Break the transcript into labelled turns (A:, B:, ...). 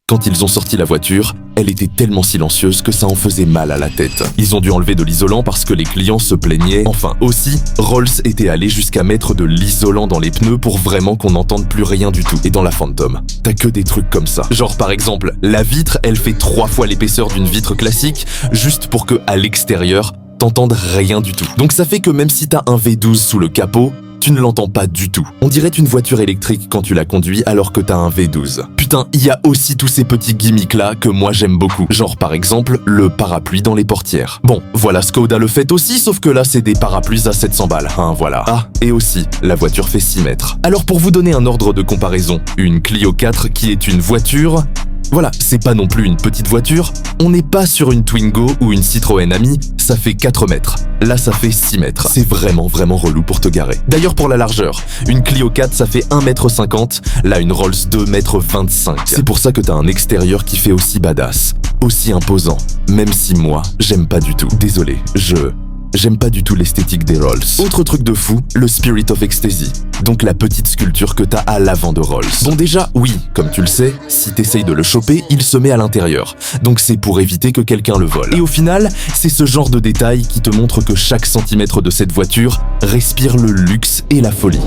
A: Quand ils ont sorti la voiture, elle était tellement silencieuse que ça en faisait mal à la tête. Ils ont dû enlever de l'isolant parce que les clients se plaignaient. Enfin, aussi, Rolls était allé jusqu'à mettre de l'isolant dans les pneus pour vraiment qu'on n'entende plus rien du tout. Et dans la Phantom, t'as que des trucs comme ça. Genre par exemple, la vitre, elle fait 3 fois l'épaisseur d'une vitre classique, juste pour que à l'extérieur, t'entendes rien du tout. Donc ça fait que même si t'as un V12 sous le capot, tu ne l'entends pas du tout. On dirait une voiture électrique quand tu la conduis alors que t'as un V12. Putain, il y a aussi tous ces petits gimmicks là que moi j'aime beaucoup. Genre par exemple, le parapluie dans les portières. Bon, voilà, Škoda le fait aussi, sauf que là c'est des parapluies à 700 balles, hein, voilà. Ah, et aussi, la voiture fait 6 mètres. Alors pour vous donner un ordre de comparaison, une Clio 4 qui est une voiture... Voilà, c'est pas non plus une petite voiture, on n'est pas sur une Twingo ou une Citroën Ami, ça fait 4 mètres. Là, ça fait 6 mètres. C'est vraiment relou pour te garer. D'ailleurs, pour la largeur, une Clio 4, ça fait 1,50 m, là, une Rolls 2,25 m. C'est pour ça que t'as un extérieur qui fait aussi badass, aussi imposant, même si moi, j'aime pas du tout. Désolé, J'aime pas du tout l'esthétique des Rolls. Autre truc de fou, le Spirit of Ecstasy. Donc la petite sculpture que t'as à l'avant de Rolls. Bon déjà, oui, comme tu le sais, si t'essayes de le choper, il se met à l'intérieur. Donc c'est pour éviter que quelqu'un le vole. Et au final, c'est ce genre de détail qui te montre que chaque centimètre de cette voiture respire le luxe et la folie.